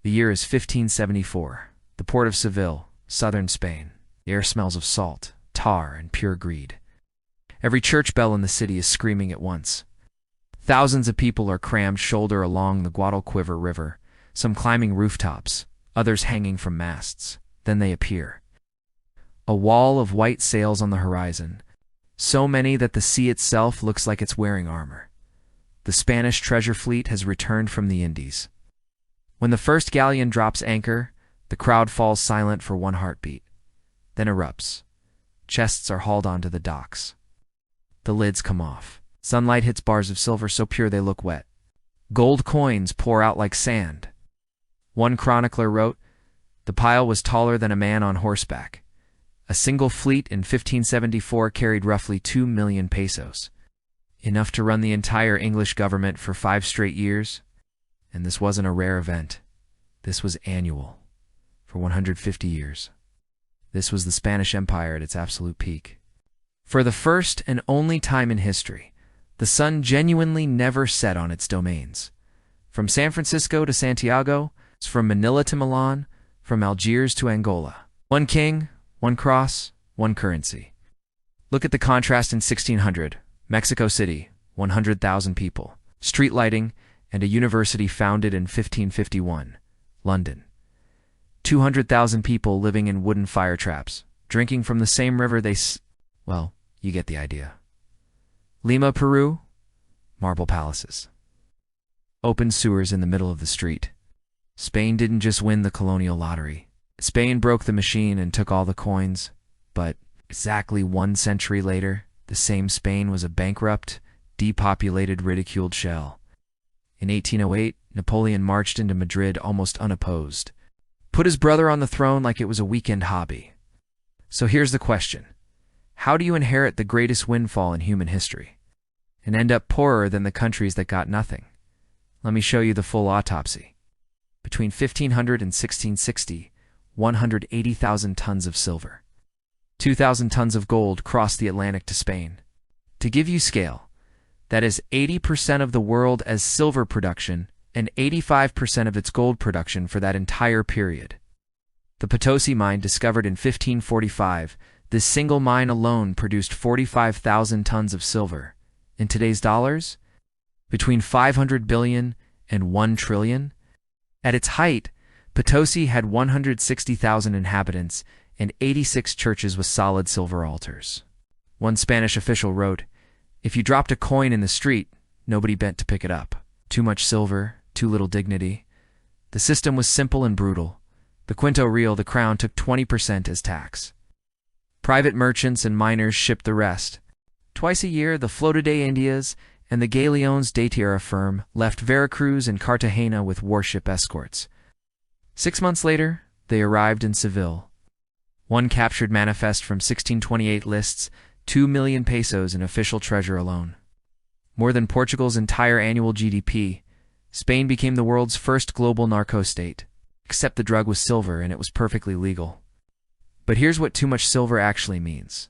The year is 1574. The port of Seville, southern Spain. The air smells of salt, tar, and pure greed. Every church bell in the city is screaming at once. Thousands of people are crammed shoulder along the Guadalquivir River, some climbing rooftops, others hanging from masts. Then they appear. A wall of white sails on the horizon, so many that the sea itself looks like it's wearing armor. The Spanish treasure fleet has returned from the Indies. When the first galleon drops anchor, the crowd falls silent for one heartbeat, then erupts. Chests are hauled onto the docks. The lids come off. Sunlight hits bars of silver so pure they look wet. Gold coins pour out like sand. One chronicler wrote, "The pile was taller than a man on horseback." A single fleet in 1574 carried roughly 2 million pesos, enough to run the entire English government for 5 straight years. And this wasn't a rare event. This was annual, for 150 years. This was the Spanish Empire at its absolute peak. For the first and only time in history, the sun genuinely never set on its domains. From San Francisco to Santiago, from Manila to Milan, from Algiers to Angola. One king, one cross, one currency. Look at the contrast in 1600, Mexico City, 100,000 people, street lighting, and a university founded in 1551, London. 200,000 people living in wooden fire traps, drinking from the same river well, you get the idea. Lima, Peru, marble palaces. Open sewers in the middle of the street. Spain didn't just win the colonial lottery. Spain broke the machine and took all the coins, but exactly 1 century later, the same Spain was a bankrupt, depopulated, ridiculed shell. In 1808, Napoleon marched into Madrid almost unopposed, put his brother on the throne like it was a weekend hobby. So here's the question. How do you inherit the greatest windfall in human history and end up poorer than the countries that got nothing? Let me show you the full autopsy. Between 1500 and 1660, 180,000 tons of silver, 2,000 tons of gold crossed the Atlantic to Spain. To give you scale, that is 80% of the world as silver production and 85% of its gold production for that entire period. The Potosí mine, discovered in 1545, this single mine alone produced 45,000 tons of silver. In today's dollars, between 500 billion and 1 trillion. At its height, Potosí had 160,000 inhabitants and 86 churches with solid silver altars. One Spanish official wrote, "If you dropped a coin in the street, nobody bent to pick it up. Too much silver, too little dignity." The system was simple and brutal. The quinto real, the crown, took 20% as tax. Private merchants and miners shipped the rest. Twice a year, the Flota de Indias and the Galeones de Tierra firm left Veracruz and Cartagena with warship escorts. 6 months later, they arrived in Seville. One captured manifest from 1628 lists 2 million pesos in official treasure alone. More than Portugal's entire annual GDP, Spain became the world's first global narco-state. Except the drug was silver and it was perfectly legal. But here's what too much silver actually means.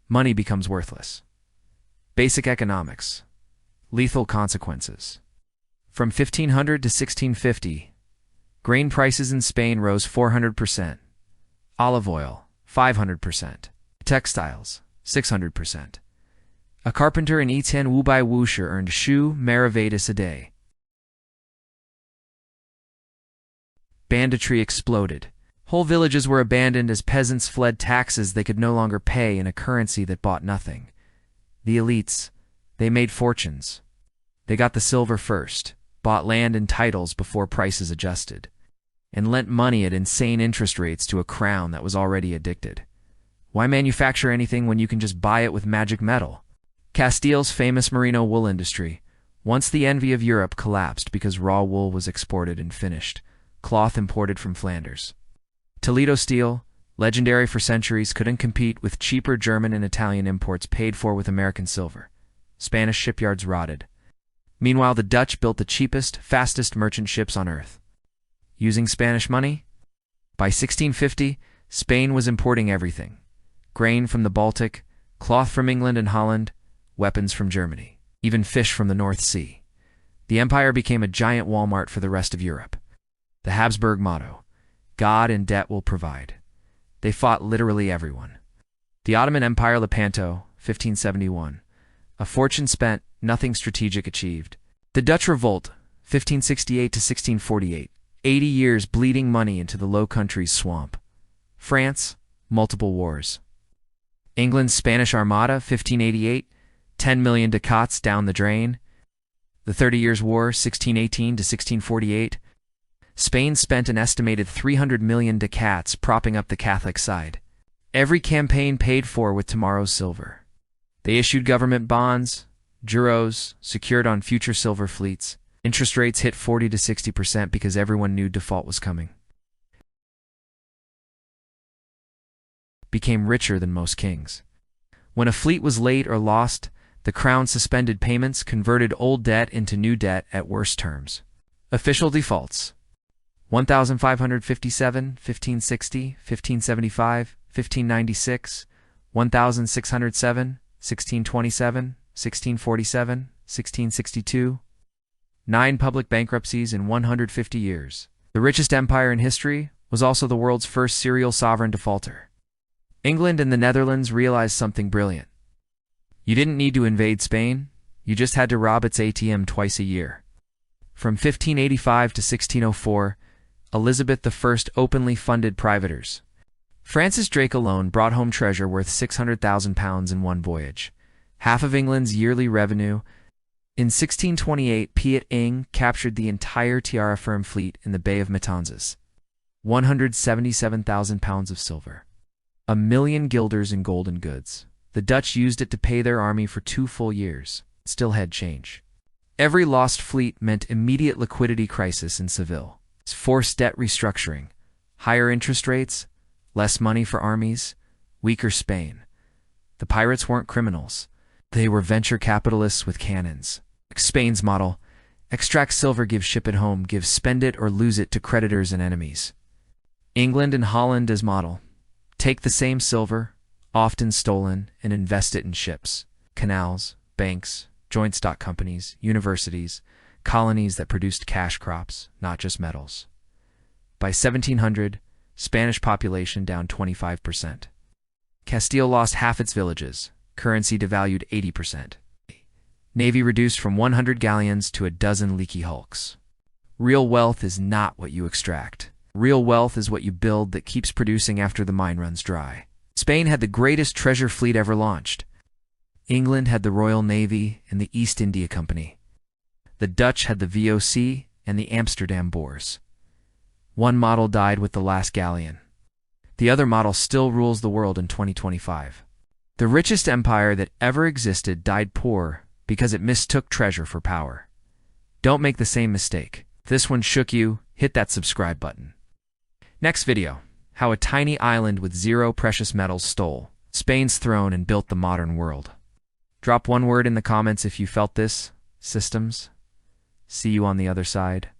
Money becomes worthless. Basic economics. Lethal consequences. From 1500 to 1650, grain prices in Spain rose 400%. Olive oil, 500%. Textiles, 600%. A carpenter in Etienne Wubai Wusher earned shoe maravedis a day. Banditry exploded. Whole villages were abandoned as peasants fled taxes they could no longer pay in a currency that bought nothing. The elites, they made fortunes. They got the silver first, bought land and titles before prices adjusted, and lent money at insane interest rates to a crown that was already addicted. Why manufacture anything when you can just buy it with magic metal? Castile's famous merino wool industry, once the envy of Europe, collapsed because raw wool was exported and finished cloth imported from Flanders. Toledo steel, legendary for centuries, couldn't compete with cheaper German and Italian imports paid for with American silver. Spanish shipyards rotted. Meanwhile, the Dutch built the cheapest, fastest merchant ships on Earth. Using Spanish money? By 1650, Spain was importing everything. Grain from the Baltic, cloth from England and Holland, weapons from Germany, even fish from the North Sea. The empire became a giant Walmart for the rest of Europe. The Habsburg motto, God in debt will provide. They fought literally everyone. The Ottoman Empire, Lepanto, 1571. A fortune spent, nothing strategic achieved. The Dutch Revolt, 1568 to 1648. 80 years bleeding money into the Low Countries swamp. France, multiple wars. England's Spanish Armada, 1588. 10 million ducats down the drain. The 30 Years' War, 1618 to 1648. Spain spent an estimated 300 million ducats propping up the Catholic side. Every campaign paid for with tomorrow's silver. They issued government bonds, juros, secured on future silver fleets. Interest rates hit 40 to 60% because everyone knew default was coming. Became richer than most kings. When a fleet was late or lost, the crown suspended payments, converted old debt into new debt at worse terms. Official defaults: 1557, 1560, 1575, 1596, 1607, 1627, 1647, 1662. 9 public bankruptcies in 150 years. The richest empire in history was also the world's first serial sovereign defaulter. England and the Netherlands realized something brilliant. You didn't need to invade Spain, you just had to rob its ATM twice a year. From 1585 to 1604, Elizabeth I openly funded privators. Francis Drake alone brought home treasure worth £600,000 in one voyage, half of England's yearly revenue. In 1628, Piet Ing captured the entire Tiara Firm fleet in the Bay of Matanzas. 177,000 pounds of silver. 1,000,000 guilders in gold and goods. The Dutch used it to pay their army for 2 full years. Still had change. Every lost fleet meant immediate liquidity crisis in Seville. Forced debt restructuring. Higher interest rates. Less money for armies. Weaker Spain. The pirates weren't criminals. They were venture capitalists with cannons. Spain's model: extract silver, give ship it home, give spend it or lose it to creditors and enemies. England and Holland as model: take the same silver, often stolen, and invest it in ships, canals, banks, joint stock companies, universities, colonies that produced cash crops, not just metals. By 1700, Spanish population down 25%. Castile lost half its villages, currency devalued 80%. Navy reduced from 100 galleons to a dozen leaky hulks. Real wealth is not what you extract. Real wealth is what you build that keeps producing after the mine runs dry. Spain had the greatest treasure fleet ever launched. England had the Royal Navy and the East India Company. The Dutch had the VOC and the Amsterdam Boers. One model died with the last galleon. The other model still rules the world in 2025. The richest empire that ever existed died poor because it mistook treasure for power. Don't make the same mistake. If this one shook you, hit that subscribe button. Next video: how a tiny island with 0 precious metals stole Spain's throne and built the modern world. Drop one word in the comments if you felt this. Systems. See you on the other side.